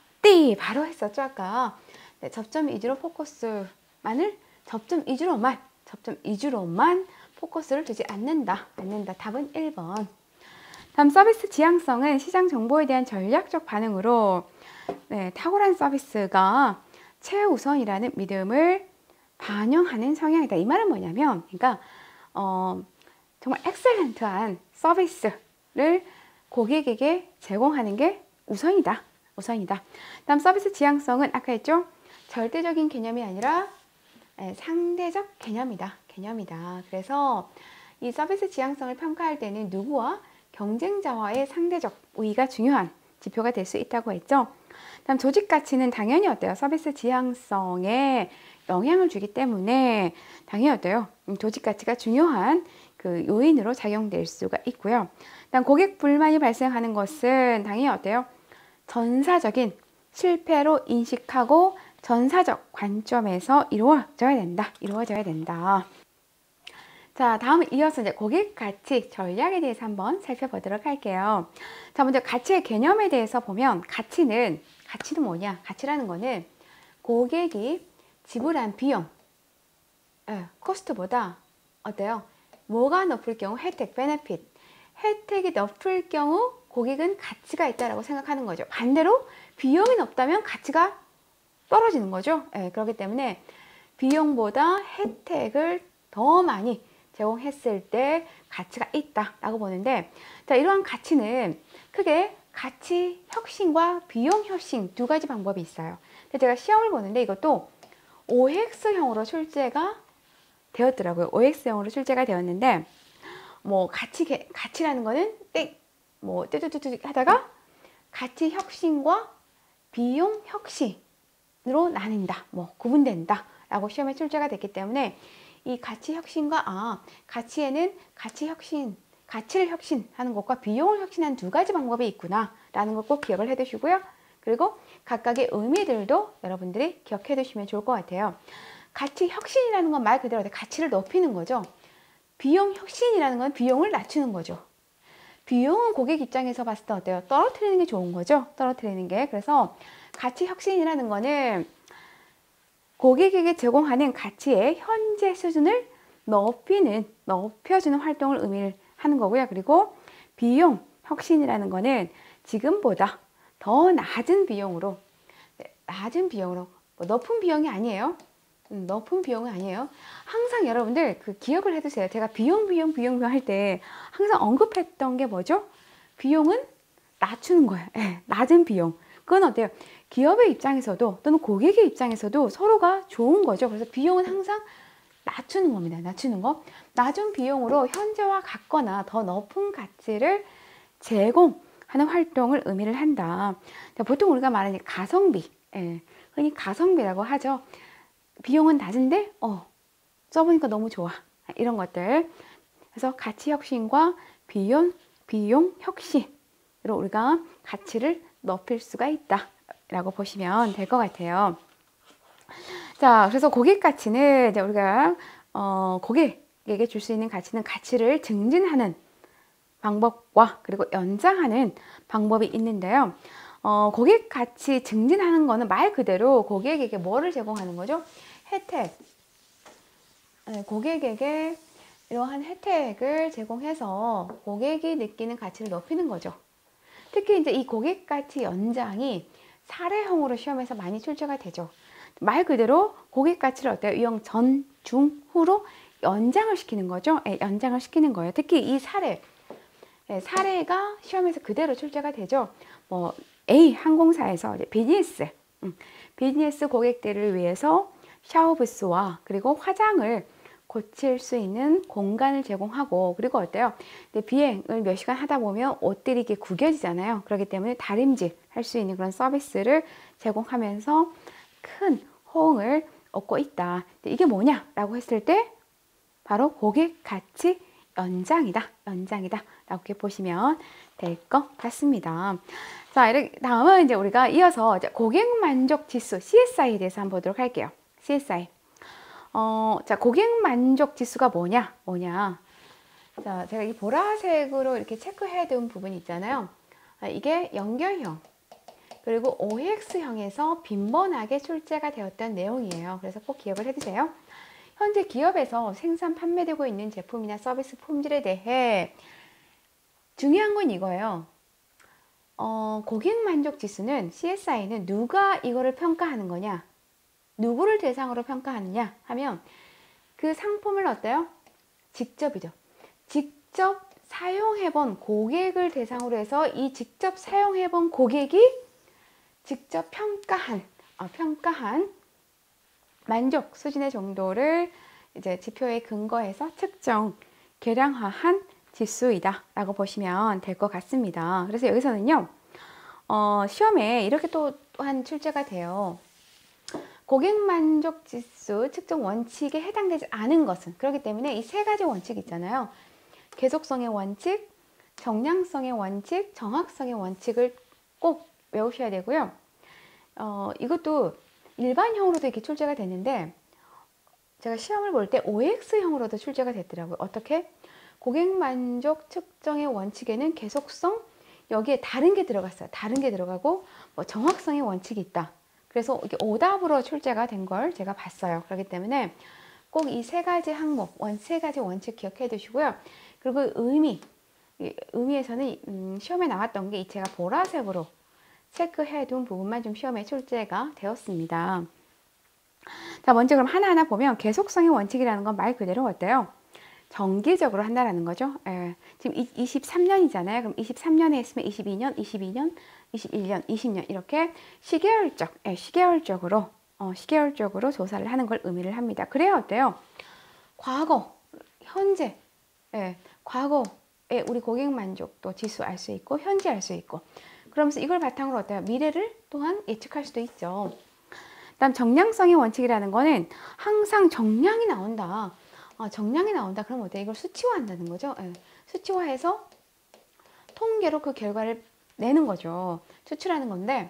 바로 했었죠 아까. 네, 접점 위주로 접점 위주로만 포커스를 두지 않는다. 답은 1번. 다음 서비스 지향성은 시장 정보에 대한 전략적 반응으로 탁월한 서비스가 최우선이라는 믿음을 반영하는 성향이다. 이 말은 뭐냐면, 그러니까 정말 엑셀런트한 서비스를 고객에게 제공하는 게 우선이다. 다음 서비스 지향성은 아까 했죠? 절대적인 개념이 아니라 상대적 개념이다. 그래서 이 서비스 지향성을 평가할 때는 누구와 경쟁자와의 상대적 우위가 중요한 지표가 될 수 있다고 했죠. 다음 조직 가치는 당연히 어때요? 서비스 지향성에 영향을 주기 때문에 당연히 어때요? 조직 가치가 중요한 그 요인으로 작용될 수가 있고요. 다음 고객 불만이 발생하는 것은 당연히 어때요? 전사적인 실패로 인식하고 전사적 관점에서 이루어져야 된다. 자, 다음은 이어서 이제 고객 가치 전략에 대해서 한번 살펴보도록 할게요. 자, 먼저 가치의 개념에 대해서 보면 가치는 뭐냐? 가치라는 거는 고객이 지불한 비용, 코스트보다 어때요? 뭐가 높을 경우 혜택, 베네핏. 혜택이 높을 경우 고객은 가치가 있다라고 생각하는 거죠. 반대로 비용이 높다면 가치가 떨어지는 거죠. 그렇기 때문에 비용보다 혜택을 더 많이 제공했을 때 가치가 있다라고 보는데, 자, 이러한 가치는 크게 가치 혁신과 비용 혁신 두 가지 방법이 있어요. 근데 제가 시험을 보는데 이것도 OX형으로 출제가 되었더라고요. OX형으로 출제가 되었는데, 뭐 가치라는 거는 뚜뚜뚜뚜 하다가 가치 혁신과 비용 혁신으로 나뉜다, 구분된다 라고 시험에 출제가 됐기 때문에 이 가치 혁신과 가치에는 가치를 혁신하는 것과 비용을 혁신하는 두 가지 방법이 있구나 라는 걸 꼭 기억을 해 두시고요. 그리고 각각의 의미들도 여러분들이 기억해 두시면 좋을 것 같아요. 가치 혁신이라는 건 말 그대로 가치를 높이는 거죠. 비용 혁신이라는 건 비용을 낮추는 거죠. 비용은 고객 입장에서 봤을 때 어때요? 떨어뜨리는 게 좋은 거죠. 떨어뜨리는 게. 그래서 가치 혁신이라는 거는 고객에게 제공하는 가치의 현재 수준을 높여주는 활동을 의미를 하는 거고요. 그리고 비용 혁신이라는 거는 지금보다 더 낮은 비용으로, 높은 비용이 아니에요. 높은 비용은 아니에요. 항상 여러분들 그 기억을 해두세요. 제가 비용 할 때 항상 언급했던 게 뭐죠? 비용은 낮추는 거예요. 예, 낮은 비용. 그건 어때요? 기업의 입장에서도 또는 고객의 입장에서도 서로가 좋은 거죠. 그래서 비용은 항상 낮추는 겁니다. 낮추는 거. 낮은 비용으로 현재와 같거나 더 높은 가치를 제공하는 활동을 의미를 한다. 보통 우리가 말하는 가성비, 예, 흔히 가성비라고 하죠. 비용은 낮은데 써보니까 너무 좋아. 이런 것들. 그래서 가치 혁신과 비용 혁신으로 우리가 가치를 높일 수가 있다 라고 보시면 될 것 같아요. 자, 그래서 고객 가치는 이제 우리가 고객에게 줄 수 있는 가치는 가치를 증진하는 방법과 그리고 연장하는 방법이 있는데요. 고객 가치 증진하는 거는 말 그대로 고객에게 뭐를 제공하는 거죠? 혜택. 네, 고객에게 이러한 혜택을 제공해서 고객이 느끼는 가치를 높이는 거죠. 특히 이제 이 고객 가치 연장이 사례형으로 시험에서 많이 출제가 되죠. 말 그대로 고객 가치를 어때요? 유형 전, 중, 후로 연장을 시키는 거죠. 예, 연장을 시키는 거예요. 특히 이 사례. 예, 사례가 시험에서 그대로 출제가 되죠. 뭐 A 항공사에서 이제 비즈니스 고객들을 위해서 샤워 부스와 그리고 화장을 고칠 수 있는 공간을 제공하고, 그리고 어때요? 비행을 몇 시간 하다 보면 옷들이 이렇게 구겨지잖아요. 그렇기 때문에 다림질 할 수 있는 그런 서비스를 제공하면서 큰 호응을 얻고 있다. 이게 뭐냐라고 했을 때 바로 고객 가치 연장이다. 라고 이렇게 보시면 될 것 같습니다. 자, 이렇게 다음은 이제 우리가 이어서 고객 만족 지수 CSI에 대해서 한번 보도록 할게요. CSI. 자, 고객 만족 지수가 뭐냐? 자, 제가 이 보라색으로 이렇게 체크해 둔 부분이 있잖아요. 이게 연결형 그리고 OX형에서 빈번하게 출제가 되었던 내용이에요. 그래서 꼭 기억을 해두세요. 현재 기업에서 생산 판매되고 있는 제품이나 서비스 품질에 대해 중요한 건 이거예요. 고객 만족 지수는 CSI는 누가 이거를 평가하는 거냐? 누구를 대상으로 평가하느냐 하면 그 상품을 어때요? 직접이죠. 직접 사용해본 고객을 대상으로 해서 이 직접 사용해본 고객이 직접 평가한 만족 수준의 정도를 이제 지표에 근거해서 측정, 계량화한 지수이다 라고 보시면 될 것 같습니다. 그래서 여기서는요, 시험에 이렇게 또한 출제가 돼요. 고객 만족 지수 측정 원칙에 해당되지 않은 것은, 그렇기 때문에 이 세 가지 원칙 있잖아요. 계속성의 원칙, 정량성의 원칙, 정확성의 원칙을 꼭 외우셔야 되고요. 이것도 일반형으로도 이렇게 출제가 됐는데 제가 시험을 볼 때 OX형으로도 출제가 됐더라고요. 어떻게? 고객 만족 측정의 원칙에는 계속성, 여기에 다른 게 들어갔어요. 다른 게 들어가고 뭐 정확성의 원칙이 있다. 그래서 이게 오답으로 출제가 된 걸 제가 봤어요. 그렇기 때문에 꼭 이 세 가지 항목, 세 가지 원칙 기억해 두시고요. 그리고 의미에서는 시험에 나왔던 게 제가 보라색으로 체크해 둔 부분만 좀 시험에 출제가 되었습니다. 자, 먼저 그럼 하나하나 보면 계속성의 원칙이라는 건 말 그대로 어때요? 정기적으로 한다라는 거죠. 지금 23년이잖아요. 그럼 23년에 했으면 22년, 21년, 20년 이렇게 시계열적으로 조사를 하는 걸 의미를 합니다. 그래야 어때요? 과거, 현재, 과거에 우리 고객 만족도 지수 알 수 있고 현재 알 수 있고, 그러면서 이걸 바탕으로 어때요? 미래를 또한 예측할 수도 있죠. 그다음 정량성의 원칙이라는 거는 항상 정량이 나온다. 그럼 어때요? 이걸 수치화한다는 거죠. 수치화해서 통계로 그 결과를 내는 거죠. 추출하는 건데,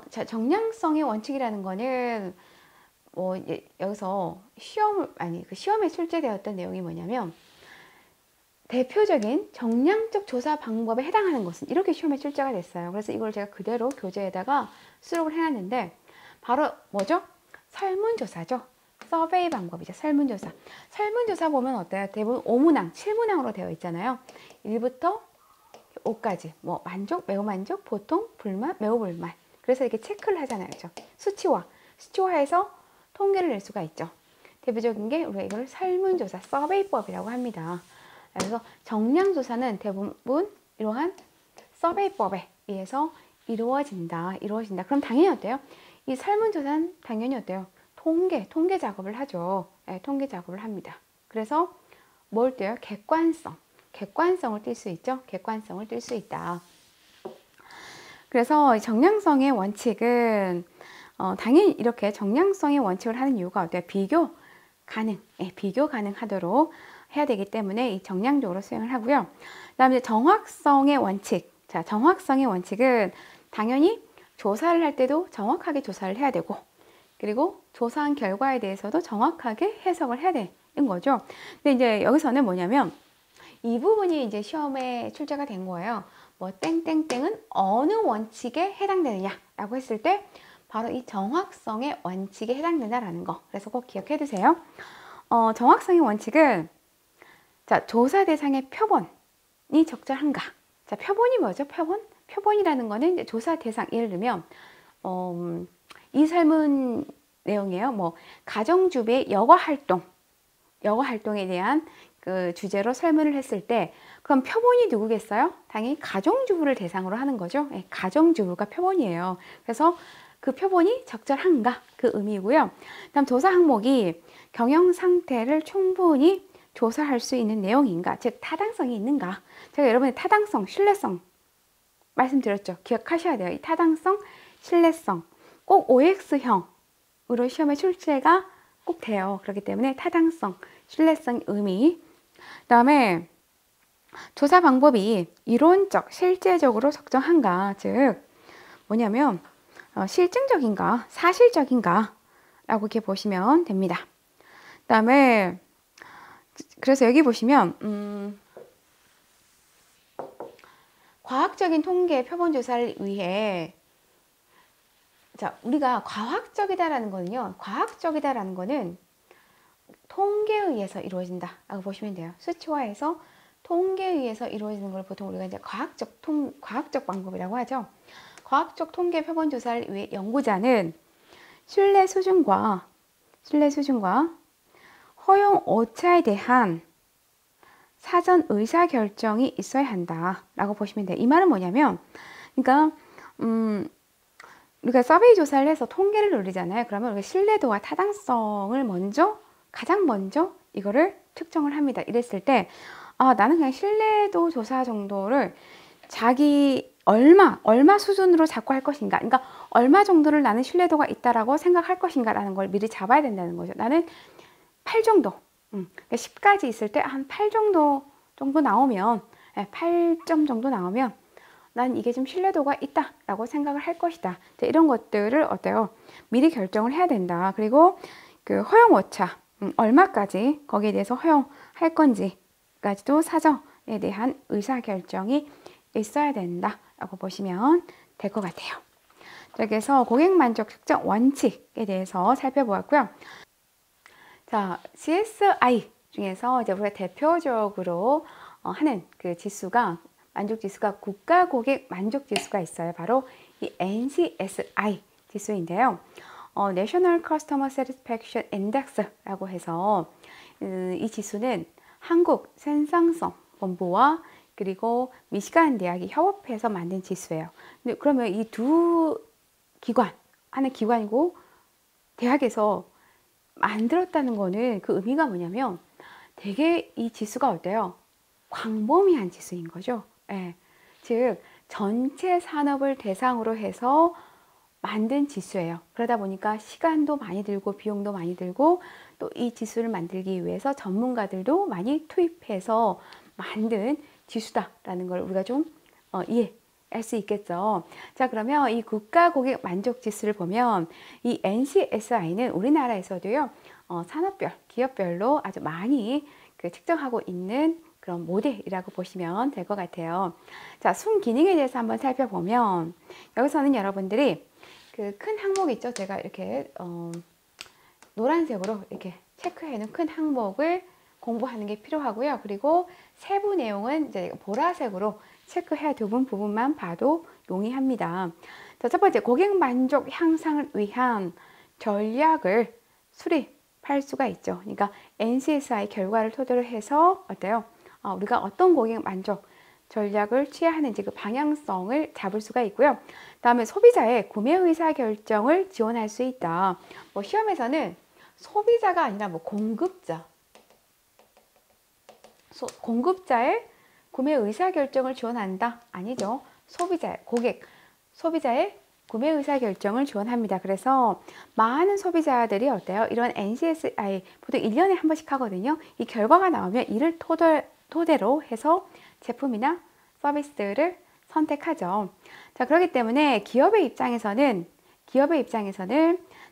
자, 정량성의 원칙이라는 거는 여기서 시험에 출제되었던 내용이 뭐냐면, 대표적인 정량적 조사 방법에 해당하는 것은 이렇게 시험에 출제가 됐어요. 그래서 이걸 제가 그대로 교재에다가 수록을 해놨는데 바로 뭐죠? 설문조사죠. 서베이 방법이죠. 설문조사 보면 어때요? 대부분 5문항, 7문항으로 되어 있잖아요. 1부터 5까지 뭐 만족, 매우 만족, 보통, 불만, 매우 불만. 그래서 이렇게 체크를 하잖아요. 그렇죠? 수치화해서 통계를 낼 수가 있죠. 대표적인 게 우리가 이걸 설문조사, 서베이법이라고 합니다. 그래서 정량조사는 대부분 이러한 서베이법에 의해서 이루어진다. 그럼 당연히 어때요? 이 설문조사는 당연히 어때요? 통계 작업을 하죠. 네, 통계 작업을 합니다. 그래서 뭘 떼요? 객관성을 띌 수 있죠. 객관성을 띌 수 있다. 그래서 정량성의 원칙은 당연히 이렇게 정량성의 원칙을 하는 이유가 어때요? 비교 가능하도록 해야 되기 때문에 이 정량적으로 수행을 하고요. 그다음에 정확성의 원칙. 자, 정확성의 원칙은 당연히 조사를 할 때도 정확하게 조사를 해야 되고, 그리고 조사한 결과에 대해서도 정확하게 해석을 해야 되는 거죠. 근데 이제 여기서는 뭐냐면 이 부분이 이제 시험에 출제가 된 거예요. 뭐 땡땡땡은 어느 원칙에 해당되느냐라고 했을 때 바로 이 정확성의 원칙에 해당된다라는 거. 그래서 꼭 기억해 두세요. 정확성의 원칙은 자, 조사 대상의 표본이 적절한가? 자, 표본이 뭐죠? 표본이라는 거는 이제 조사 대상, 예를 들면 이 설문 내용이에요. 뭐 가정주부의 여가 활동에 대한 그 주제로 설문을 했을 때 그럼 표본이 누구겠어요? 당연히 가정주부를 대상으로 하는 거죠. 네, 가정주부가 표본이에요. 그래서 그 표본이 적절한가? 그 의미고요. 다음 조사 항목이 경영 상태를 충분히 조사할 수 있는 내용인가? 즉 타당성이 있는가? 제가 여러분의 타당성, 신뢰성 말씀드렸죠. 기억하셔야 돼요. 이 타당성, 신뢰성 꼭 OX형으로 시험에 출제가 꼭 돼요. 그렇기 때문에 타당성, 신뢰성 의미. 그다음에 조사 방법이 이론적, 실제적으로 적정한가? 즉 뭐냐면 실증적인가, 사실적인가? 라고 이렇게 보시면 됩니다. 그다음에 그래서 여기 보시면 과학적인 통계 표본 조사를 위해 자, 우리가 과학적이다라는 거는 통계에 의해서 이루어진다라고 보시면 돼요. 수치화해서 통계에 의해서 이루어지는 걸 보통 우리가 이제 과학적 방법이라고 하죠. 과학적 통계 표본 조사를 위해 연구자는 신뢰 수준과 허용 오차에 대한 사전 의사 결정이 있어야 한다라고 보시면 돼요. 이 말은 뭐냐면, 그러니까 우리가 서베이 조사를 해서 통계를 돌리잖아요. 그러면 우리가 신뢰도와 타당성을 가장 먼저 이거를 측정을 합니다. 이랬을 때 나는 그냥 신뢰도 조사 정도를 자기 얼마 수준으로 잡고 할 것인가, 그러니까 얼마 정도를 나는 신뢰도가 있다라고 생각할 것인가 라는 걸 미리 잡아야 된다는 거죠. 나는 8 정도, 10까지 있을 때 한 8 정도 나오면, 8점 정도 나오면 난 이게 좀 신뢰도가 있다라고 생각을 할 것이다. 이런 것들을 어때요? 미리 결정을 해야 된다. 그리고 그 허용 오차, 얼마까지 거기에 대해서 허용할 건지까지도 사전에 대한 의사 결정이 있어야 된다라고 보시면 될 것 같아요. 그래서 고객 만족 측정 원칙에 대해서 살펴보았고요. 자, CSI 중에서 이제 우리가 대표적으로 하는 그 지수가 만족 지수가 국가 고객 만족 지수가 있어요. 바로 이 NCSI 지수인데요. National Customer Satisfaction Index라고 해서 이 지수는 한국 생산성 본부와 그리고 미시간 대학이 협업해서 만든 지수예요. 근데 그러면 이 두 기관, 하는 기관이고 대학에서 만들었다는 거는 그 의미가 뭐냐면 되게 이 지수가 어때요? 광범위한 지수인 거죠. 예. 즉 전체 산업을 대상으로 해서 만든 지수예요. 그러다 보니까 시간도 많이 들고 비용도 많이 들고 또 이 지수를 만들기 위해서 전문가들도 많이 투입해서 만든 지수다라는 걸 우리가 좀 이해할 수 있겠죠. 자, 그러면 이 국가 고객 만족 지수를 보면 이 NCSI는 우리나라에서도요, 산업별, 기업별로 아주 많이 측정하고 있는 그런 모델이라고 보시면 될 것 같아요. 자, 순기능에 대해서 한번 살펴보면 여기서는 여러분들이 그 큰 항목 있죠? 제가 이렇게 노란색으로 이렇게 체크해 놓은 큰 항목을 공부하는 게 필요하고요. 그리고 세부 내용은 이제 보라색으로 체크해야 되는 부분만 봐도 용이합니다. 자, 첫 번째 고객 만족 향상을 위한 전략을 수립할 수가 있죠. 그러니까 NCSI 결과를 토대로 해서 어때요? 우리가 어떤 고객 만족 전략을 취해야 하는지 그 방향성을 잡을 수가 있고요. 다음에 소비자의 구매 의사 결정을 지원할 수 있다. 뭐 시험에서는 소비자가 아니라 뭐 공급자의 구매 의사 결정을 지원한다? 아니죠. 소비자의 구매 의사 결정을 지원합니다. 그래서 많은 소비자들이 어때요? 이런 NCSI 보통 1년에 한 번씩 하거든요. 이 결과가 나오면 이를 토대로 해서 제품이나 서비스를 선택하죠. 자, 그렇기 때문에 기업의 입장에서는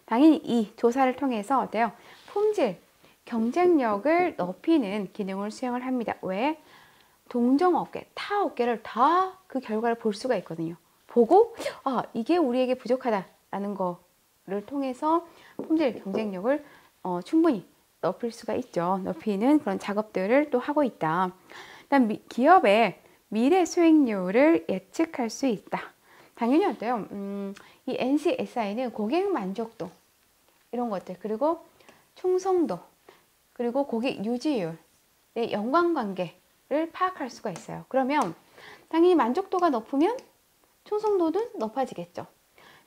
당연히 이 조사를 통해서 어때요? 품질, 경쟁력을 높이는 기능을 수행을 합니다. 왜? 동종업계, 타 업계를 다 그 결과를 볼 수가 있거든요. 보고 이게 우리에게 부족하다라는 거를 통해서 품질 경쟁력을 충분히 높일 수가 있죠. 높이는 그런 작업들을 또 하고 있다. 그다음 기업의 미래 수익률을 예측할 수 있다. 당연히 어때요? 이 NCSI는 고객 만족도 이런 것들 그리고 충성도 그리고 고객 유지율의 연관관계를 파악할 수가 있어요. 그러면 당연히 만족도가 높으면 충성도는 높아지겠죠.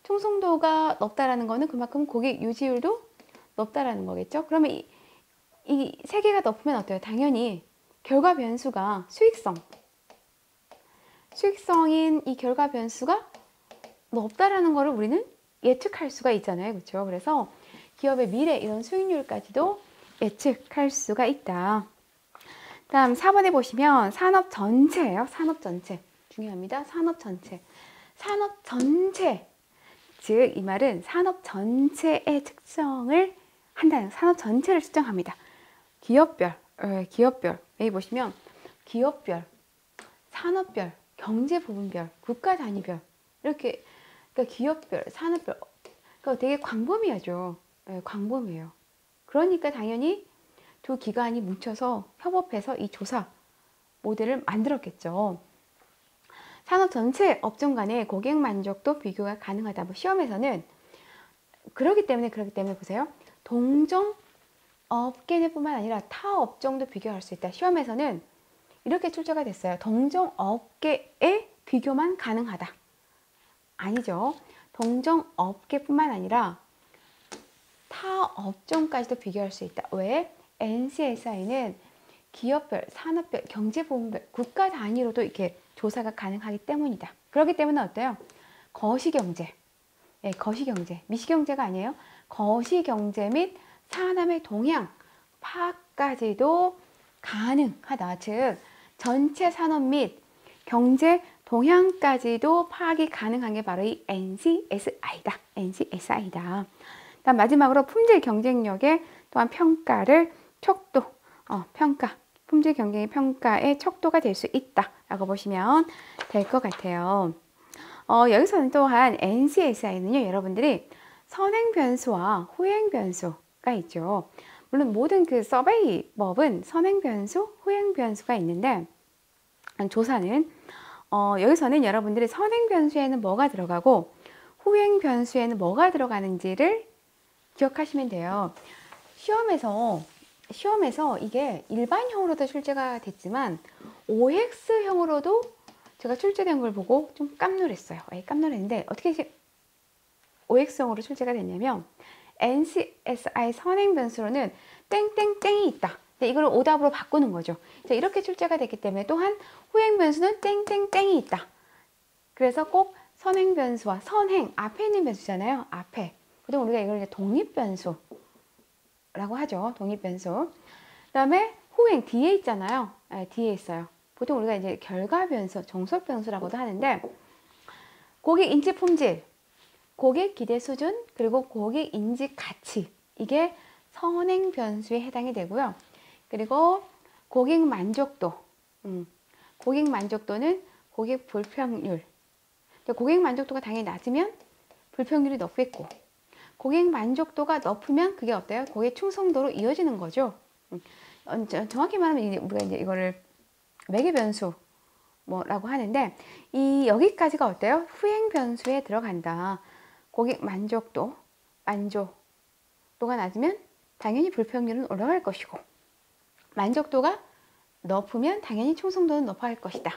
충성도가 높다라는 거는 그만큼 고객 유지율도 높다라는 거겠죠. 그러면 이 세 개가 높으면 어때요? 당연히 결과 변수가 수익성인 이 결과 변수가 높다라는 거를 우리는 예측할 수가 있잖아요. 그렇죠? 그래서 기업의 미래 이런 수익률까지도 예측할 수가 있다. 다음 4번에 보시면 산업 전체예요. 산업 전체. 중요합니다. 산업 전체. 산업 전체. 즉, 이 말은 산업 전체의 특성을 한다는 산업 전체를 측정합니다. 기업별. 여기 보시면 기업별, 산업별, 경제 부분별, 국가 단위별 이렇게 그러니까 기업별, 산업별 그러니까 되게 광범위하죠. 광범위해요. 그러니까 당연히 두 기관이 뭉쳐서 협업해서 이 조사 모델을 만들었겠죠. 산업 전체 업종 간의 고객 만족도 비교가 가능하다. 뭐 시험에서는 그렇기 때문에 보세요. 동종 업계뿐만 아니라 타 업종도 비교할 수 있다. 시험에서는 이렇게 출제가 됐어요. 동종 업계의 비교만 가능하다. 아니죠. 동종 업계뿐만 아니라 타 업종까지도 비교할 수 있다. 왜? NCSI는 기업별, 산업별, 경제부문별, 국가 단위로도 이렇게 조사가 가능하기 때문이다. 그렇기 때문에 어때요? 거시경제, 거시경제, 미시경제가 아니에요. 거시경제 및 산업의 동향 파악까지도 가능하다. 즉, 전체 산업 및 경제 동향까지도 파악이 가능한 게 바로 이 NCSI다. NCSI다. 다음 마지막으로 품질 경쟁력의 또한 평가를 품질 경쟁의 평가의 척도가 될 수 있다라고 보시면 될 것 같아요. 여기서는 또한 NCSI는요, 여러분들이 선행 변수와 후행 변수가 있죠. 물론 모든 그 서베이법은 선행 변수, 후행 변수가 있는데 조사는 여기서는 여러분들이 선행 변수에는 뭐가 들어가고 후행 변수에는 뭐가 들어가는지를 기억하시면 돼요. 시험에서 이게 일반형으로도 출제가 됐지만 OX형으로도 제가 출제된 걸 보고 좀 깜놀했어요. 깜놀했는데 어떻게 OX형으로 출제가 됐냐면 NCSI 선행 변수로는 땡땡땡이 있다. 이걸 오답으로 바꾸는 거죠. 자, 이렇게 출제가 됐기 때문에 또한 후행 변수는 땡땡땡이 있다. 그래서 꼭 선행 변수와 선행 앞에 있는 변수잖아요. 앞에. 보통 우리가 이걸 이제 독립 변수라고 하죠. 독립 변수. 그다음에 후행 뒤에 있잖아요. 뒤에 있어요. 보통 우리가 이제 결과 변수, 종속 변수라고도 하는데 고객 인지 품질, 고객 기대 수준, 그리고 고객 인지 가치 이게 선행 변수에 해당이 되고요. 그리고 고객 만족도, 고객 만족도는 고객 불평률. 고객 만족도가 당연히 낮으면 불평률이 높겠고, 고객 만족도가 높으면 그게 어때요? 고객 충성도로 이어지는 거죠. 정확히 말하면 우리가 이제 이거를 매개 변수 뭐라고 하는데 여기까지가 어때요? 후행 변수에 들어간다. 고객 만족도, 만족도가 낮으면 당연히 불평률은 올라갈 것이고, 만족도가 높으면 당연히 충성도는 높아질 것이다.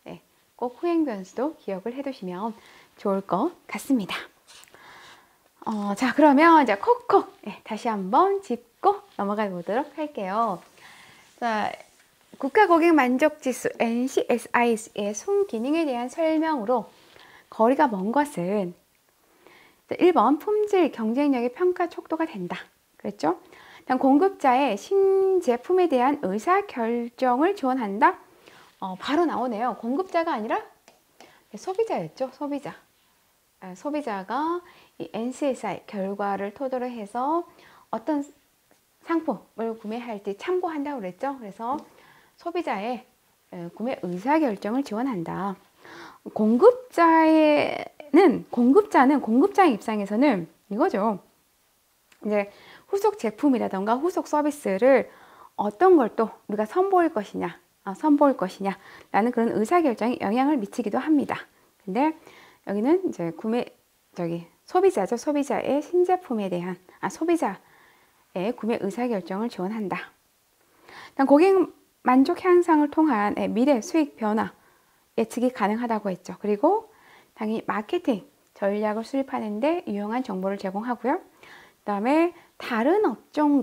네, 꼭 후행 변수도 기억을 해두시면 좋을 것 같습니다. 자, 그러면 이제 콕콕 다시 한번 짚고 넘어가 보도록 할게요. 자, 국가 고객 만족 지수 NCSI의 순기능에 대한 설명으로 거리가 먼 것은 1번 품질 경쟁력의 평가 촉도가 된다. 그랬죠? 다음 공급자의 신제품에 대한 의사결정을 지원한다. 바로 나오네요. 공급자가 아니라 소비자였죠. 소비자. 소비자가 이 NCSI 결과를 토대로 해서 어떤 상품을 구매할 때 참고한다고 그랬죠. 그래서 소비자의 구매 의사결정을 지원한다. 공급자의 입장에서는 이거죠. 이제 후속 제품이라던가 후속 서비스를 어떤 걸 또 우리가 선보일 것이냐라는 그런 의사결정에 영향을 미치기도 합니다. 근데 여기는 이제 소비자죠. 소비자의 신제품에 대한 소비자의 구매 의사결정을 지원한다. 다음 고객 만족 향상을 통한 미래 수익 변화 예측이 가능하다고 했죠. 그리고 당연히 마케팅 전략을 수립하는 데 유용한 정보를 제공하고요. 그 다음에 다른 업종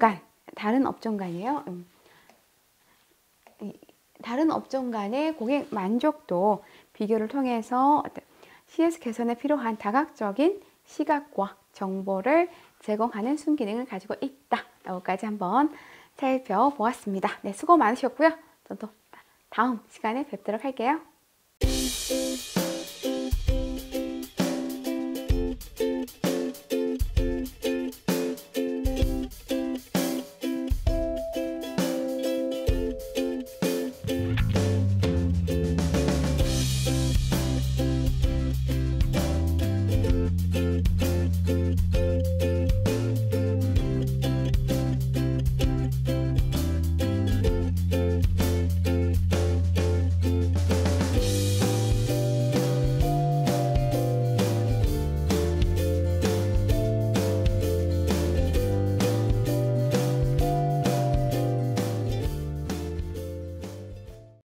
간의 고객 만족도 비교를 통해서 CS 개선에 필요한 다각적인 시각과 정보를 제공하는 순기능을 가지고 있다. 라고까지 한번 살펴보았습니다. 네, 수고 많으셨고요. 또 다음 시간에 뵙도록 할게요.